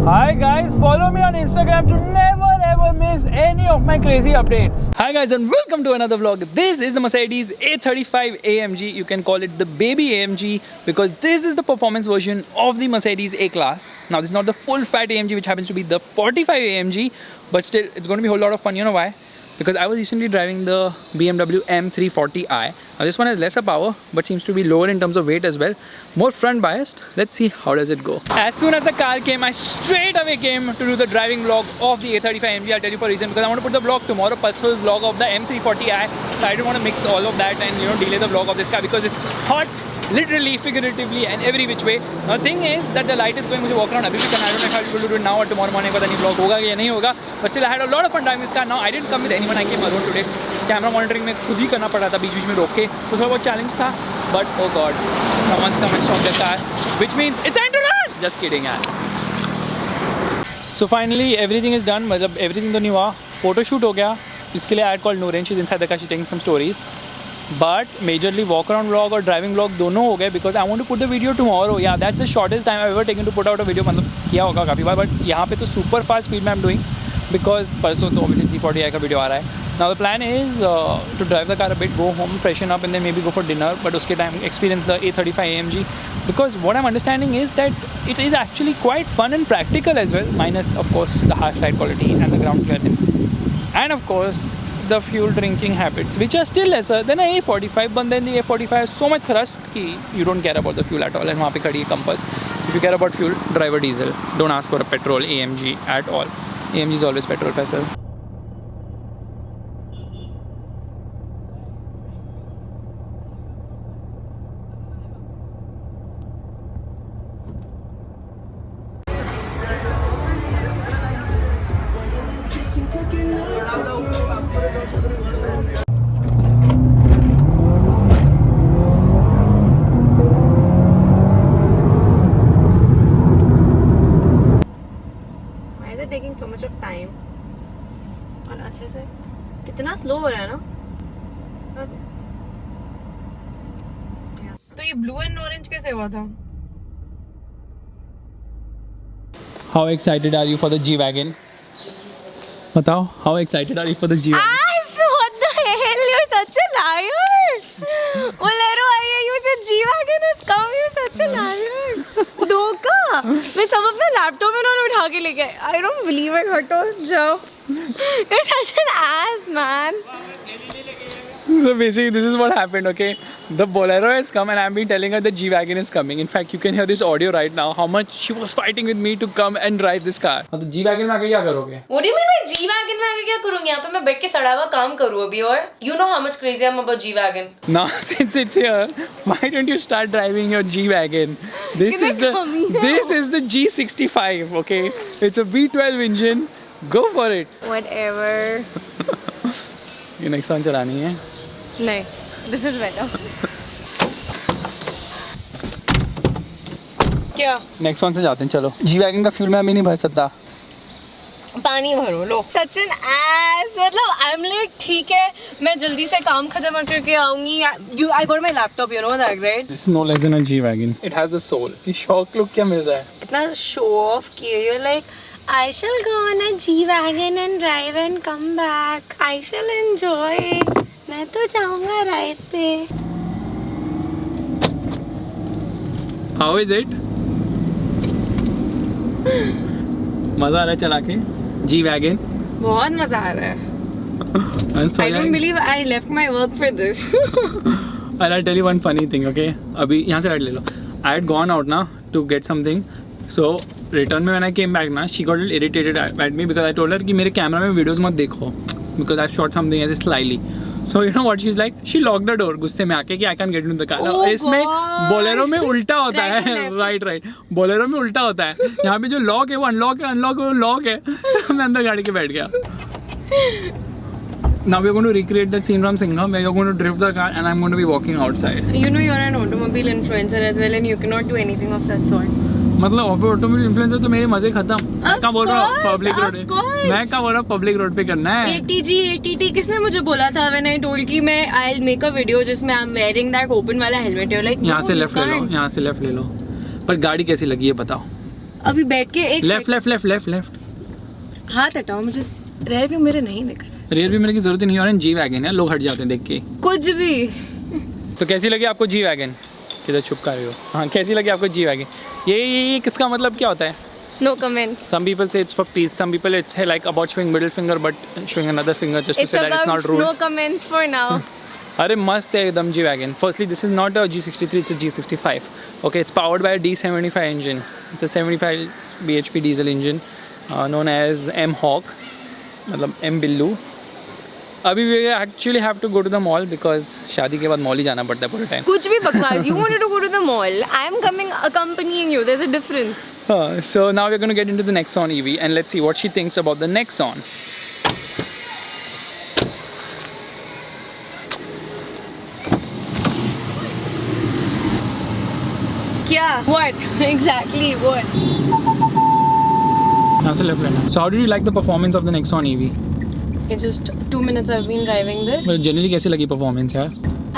Hi guys, follow me on Instagram to never ever miss any of my crazy updates. Hi guys and welcome to another vlog. This is the Mercedes A35 AMG. You can call it the baby AMG because this is the performance version of the Mercedes A-Class. Now this is not the full fat AMG which happens to be the 45 AMG, but still it's going to be a whole lot of fun. You know why? Because I was recently driving the BMW M340i. Now this one has lesser power but seems to be lower in terms of weight as well. More front biased. Let's see how does it go. As soon as the car came, I straight away came to do the driving vlog of the A35 AMG. I'll tell you for a reason, because I want to put the vlog tomorrow, personal vlog of the M340i. So I don't want to mix all of that and delay the vlog of this car because it's hot. Literally, figuratively and every which way. Now the thing is that the light is going, मुझे walk around अभी भी करना है. I don't know if I'll be able to do it now or tomorrow morning. पता नहीं vlog होगा या नहीं होगा. But still I had a lot of fun driving this car. Now I didn't come with anyone. I came alone today. Camera monitoring में खुद ही करना पड़ा था बीच-बीच में रोक के. तो थोड़ा बहुत challenge था. But oh god, someone's come and stopped the car, which means it's time to run. Just kidding यार. So finally everything is done. मतलब everything तो नहीं हुआ. Photo shoot हो गया. इसके लिए I had called Noorin. She's inside the car. She's taking some stories. But majorly walk around vlog और driving vlog दोनों हो गए because I want to put the video tomorrow. Yeah, that's the shortest time I've ever taken to put out a video. मतलब किया होगा काफ़ी बार, but यहाँ पे तो super fast speed में I'm doing because परसों तो obviously 340i का video आ रहा है. Now the plan is to drive the car a bit, go home, freshen up, and then maybe go for dinner. But उसके time experience the A35 AMG because what I'm understanding is that it is actually quite fun and practical as well, minus of course the harsh ride quality and the ground clearance, and of course the fuel drinking habits, which are still lesser than an A45, but then the A45 has so much thrust कि you don't care about the fuel at all. And वहाँ पे खड़ी है Compass. So if you care about fuel, drive a diesel. Don't ask for a petrol AMG at all. AMG is always petrol faster. Taking so much of time और अच्छे से कितना slow हो रहा है ना. तो ये ब्लू एंड ऑरेंज कैसे हुआ था? How excited are you for the G-Wagon? बताओ, how excited are you for the G-Wagon? What the hell? You're such a liar. Bolero you said G-Wagon has come. You're such a liar. धोखा. मैं सब अपना laptop में उन्होंने उठा के लेके. I don't believe it. हटो जाओ. You're such an ass, man. So basically this is what happened, okay? The Bolero has come and I've been telling her the G-Wagon is coming. In fact, you can hear this audio right now, how much she was fighting with me to come and drive this car. तो G-Wagon में आके क्या करोगे? What do you mean मैं G-Wagon में आके क्या करूँगी? यहाँ पे मैं बैठ के सड़ा हुआ काम करूँ अभी और you know how much crazy I'm about G-Wagon. Now since it's here, why don't you start driving your G-Wagon? This is the G65, okay? It's a V12 engine. Go for it. Whatever. ये next one चलानी है. नहीं, this is better. क्या? Next one से जाते हैं, चलो. G-Wagon का fuel मैं अभी नहीं भर सकता. पानी भरो लो. Such an ass. मतलब I'm like ठीक है, मैं जल्दी से काम खत्म करके आऊँगी. I got my laptop, you know that, right? This is no less than a G-Wagon. It has a soul. ये शौक look क्या मिल रहा है? कितना show off किए. You're like, I shall go on a G-Wagon and drive and come back. I shall enjoy. मैं तो जाऊँगा राइड पे. How is it? मजा आ रहा है चला के G-Wagon? बहुत मजा आ रहा है. I don't believe I left my work for this. And I'll tell you one funny thing, okay? अभी यहाँ से राइड ले लो. I had gone out ना to get something. So return में when I came back ना, she got a little irritated at me because I told her कि मेरे camera में वीडियोस मत देखो because I've shot something as slyly. So you know what she's like? She locked the door गुस्से में आके कि I can't get into the car. इसमें बोलेरो में उल्टा होता है. Right. बोलेरो में उल्टा होता है. यहाँ पे जो लॉक है वो अनलॉक है, वो लॉक है. मैं अंदर गाड़ी के बैठ गया. Now we're going to recreate that scene from Singham where you're going to drift the car and I'm going to be walking outside. You know you're an automobile influencer as well and you cannot do anything of such sort. मतलब automobile influencer तो मेरे मजे खत्म. मैं क्या बोल रहा हूँ पब्लिक रोड पे. मैं क्या बोल रहा हूँ पब्लिक रोड पे करना है. ATT किसने मुझे बोला था when I told कि मैं I'll make a video जिसमें I'm wearing that open वाला helmet. You're like यहाँ से लेफ्ट ले लो, यहाँ से लेफ्ट ले लो. पर गाड़ी कैसी लगी है बताओ. अभी बैठ के एक left left left left left हाथ हटाओ, मुझे रेयर व्यू मेरे नहीं दिख रहा है। रेयर भी मिलने की जरूरत ही नहीं है, और जी वैगन है, लोग हट जाते हैं देख के। कुछ भी। तो कैसी लगी आपको जी वैगन? किधर छुप कर रहे हो? हाँ, कैसी लगी आपको जी वैगन? ये किसका मतलब क्या होता है? No comments. Some people say it's for peace. Some people it's like about showing middle finger but showing another finger just to say that it's not rude. No comments for now. अरे मस्त है एकदम G wagon. Firstly, this is not a G63, it's a G65. Okay, it's powered by a D75 engine. It's a 75 bhp diesel engine known as M Hawk, मतलब M Billu. अभी we actually have to go to the mall because शादी के बाद mall ही जाना पड़ता है पूरे time. कुछ भी बकवास. You wanted to go to the mall. I am coming accompanying you. There's a difference. So now we're going to get into the Nexon EV and let's see what she thinks about the Nexon. क्या? What? Exactly what? यहाँ से left लेना. So how did you like the performance of the Nexon EV? It's just 2 minutes I've been driving this. Well, generally कैसी लगी performance यार?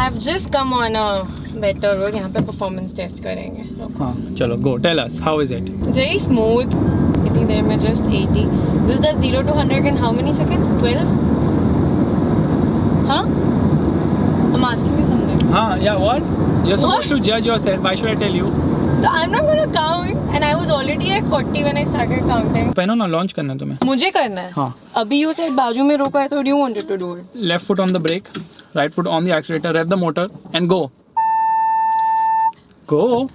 I've just come on a better road. यहाँ पे performance test करेंगे. हाँ, चलो go. Tell us how is it? It's very smooth. इतनी देर में just 80. This does 0 to 100 in how many seconds? 12? Huh? I'm asking you something. हाँ, yeah, what? You're supposed What? to judge yourself. Why should I tell you? So I'm not gonna count. And I was already at 40 when I started counting. पहनो ना, launch करना है तुम्हें. मुझे करना है. हाँ. अभी you said बाजू में रोका है, so you wanted to do it. Left foot on the brake, right foot on the accelerator, rev the motor and go. Go.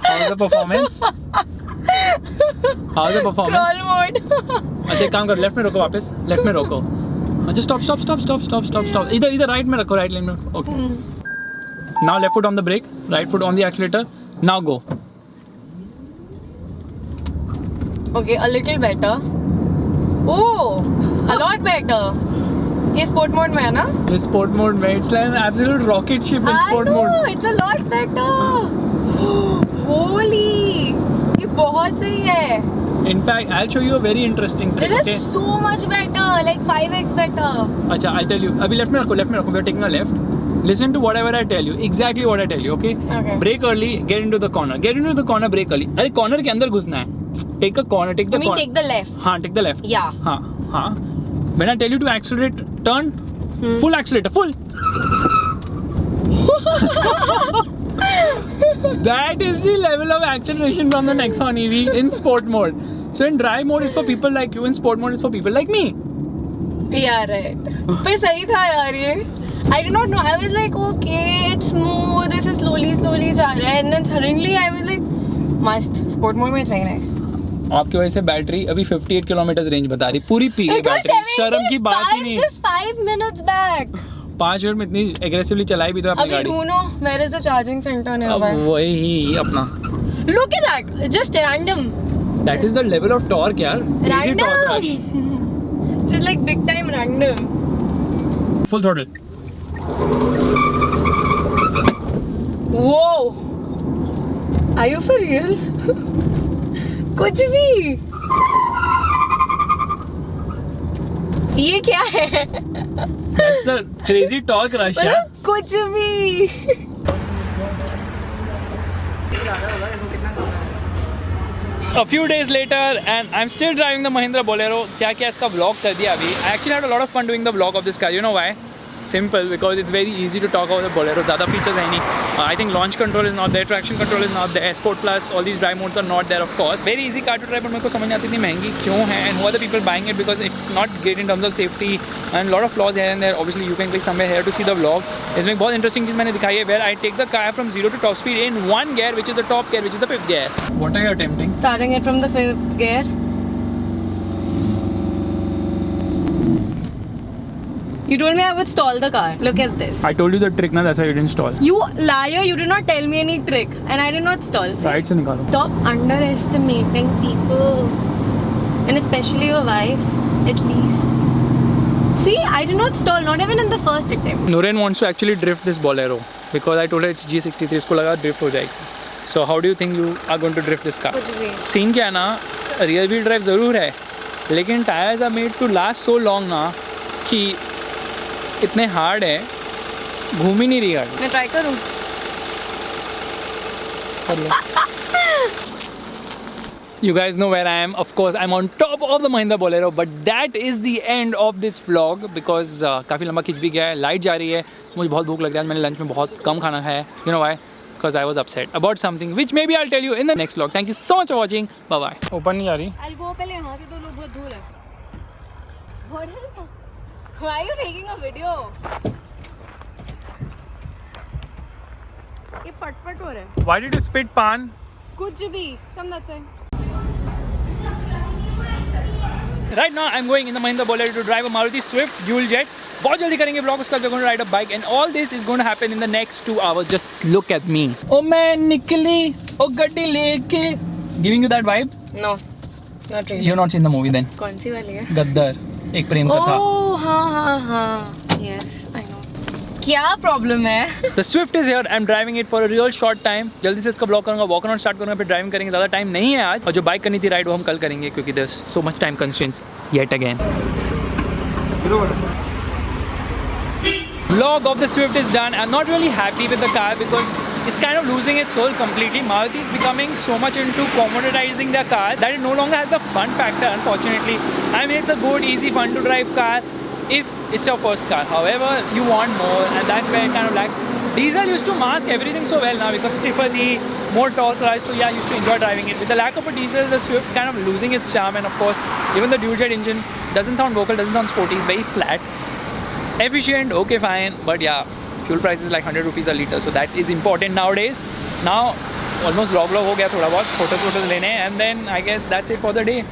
How's the performance? How's the performance? Crawl mode. अच्छा एक काम करो, left में रोको वापस, left में रोको. अच्छा stop stop stop stop stop stop stop. इधर इधर राइट में रखो, राइट लेन में रखो. Okay. Now left foot on the brake, right foot on the accelerator. Now go. Okay, a little better. Oh, a lot better. ये sport mode में है ना? This sport mode में, it's like an absolute rocket ship in sport I know, mode. it's a lot better. Holy, ये बहुत सही है. In fact, I'll show you a very interesting trick. This Okay? is so much better, like 5x better. अच्छा, I'll tell you. अभी left में रखो, left में रखो. We're taking a left. Listen to whatever I tell you. Exactly what I tell you. Okay? Okay. Brake early. Get into the corner. Get into the corner. Brake early. अरे corner के अंदर घुसना है. Take a corner. Take the You mean corner. take the left? हाँ, take the left. Yeah. हाँ, हाँ. When I tell you to accelerate, turn. Full accelerator. Full. That is the level of acceleration from the Nexon EV in sport mode. So in drive mode it's for people like you. In sport mode it's for people like me. Yeah, right. पर सही था यार ये. I did not know. I was like, okay, it's smooth. This is slowly जा रहा है. And then suddenly I was like, must. Sport mode में it's very nice. आपकी वजह से बैटरी अभी 58 किलोमीटर रेंज बता रही, पूरी पी गई It was बैटरी. शर्म की बात ही 75 नहीं. just 5 minutes back. 5 मिनट में इतनी एग्रेसिवली चलाई भी तो अपनी अभी गाड़ी. ढूंढो, where is the charging center अब nearby? वही अपना. Look at that, just random. That is the level of torque यार. Crazy torque rush. Random. Just like big time random. Full throttle. Whoa. Are you for real? कुछ भी. ये क्या है? That's the crazy torque rush यार. मतलब कुछ भी. A few days later and I'm still driving the Mahindra Bolero. क्या क्या इसका vlog कर दिया अभी. I actually had a lot of fun doing the vlog of this car. You know why? Simple, because it's very easy to talk about the Bolero. ज़्यादा features है नहीं. I think launch control is not there, traction control is not there, Sport Plus, all these drive modes are not there of course. Very easy car to drive, but मेरे को समझ नहीं आती इतनी महंगी क्यों है, and who are the people buying it, because it's not great in terms of safety and a lot of flaws here and there. Obviously you can click somewhere here to see the vlog. इसमें बहुत interesting चीज़ मैंने दिखाई है, where I take the car from 0 to top speed in one gear, which is the top gear, which is the 5th gear. What are you attempting? Starting it from the 5th gear. You told me I would stall the car. Look at this. I told you the trick ना, that's why you didn't stall. You liar, you did not tell me any trick and I did not stall. Side से निकालो. Stop underestimating people. And especially your wife, at least. See, I did not stall, not even in the first attempt. Nuren wants to actually drift this Bolero because I told her it's G63, इसको लगा drift हो जाएगी. So how do you think you are going to drift this car? कुछ भी. Scene क्या है ना, rear wheel drive ज़रूर है, लेकिन tyres are made to last so long ना कि इतने हार्ड है, घूम ही नहीं रही गाड़ी. मैं ट्राई करूँ. कर लो. You guys know where I am. Of course, I'm on top of the Mahindra Bolero. But that is the end of this vlog because काफ़ी लंबा खिंच भी गया है. लाइट जा रही है. मुझे बहुत भूख लग रहा है. मैंने लंच में बहुत कम खाना खाया है. You know why? Because I was upset about something which maybe I'll tell you in the next vlog. Thank you so much for watching. Bye bye. Open नहीं आ रही. I'll go पहले यहाँ से तो लोग बहुत धूल है. What is that? Why are you taking a video? ये फटफट हो रहा है. Why did you spit pan? कुछ भी. Come that way. Right now I'm going in the Mahindra Bolero to drive a Maruti Swift dual jet. बहुत जल्दी करेंगे vlog. उसका we're going to ride a bike and all this is going to happen in the next 2 hours. Just look at me. Oh man, निकली. Oh गड्डी लेके. Giving you that vibe? No, not really. You've not seen the movie then. कौन सी वाली है? गद्दार. एक प्रेम कथा. Oh हाँ. Yes, I know. क्या प्रॉब्लम है? The Swift is here. I'm driving it for a real short time. जल्दी से इसका ब्लॉग करूँगा, वॉक अराउंड स्टार्ट करूँगा, फिर ड्राइविंग करेंगे. ज़्यादा टाइम नहीं है आज. और जो बाइक करनी थी राइड वो हम कल करेंगे क्योंकि there's so much time constraints yet again. Vlog of the Swift is done. I'm not really happy with the car because it's kind of losing its soul completely. Maruti is becoming so much into commoditizing their cars that it no longer has the fun factor, unfortunately. I mean, it's a good, easy, fun to drive car if it's your first car. However, you want more and that's where it kind of lacks. Diesel used to mask everything so well now because stiffer the more torque rise, so yeah, I used to enjoy driving it. With the lack of a diesel, the Swift kind of losing its charm, and of course, even the dual jet engine doesn't sound vocal, doesn't sound sporty, it's very flat. Efficient, okay, fine, but yeah, fuel price is like 100 rupees a litre, so that is important nowadays. Now, almost vlog हो गया थोड़ा बहुत, photos लेने, and then I guess that's it for the day.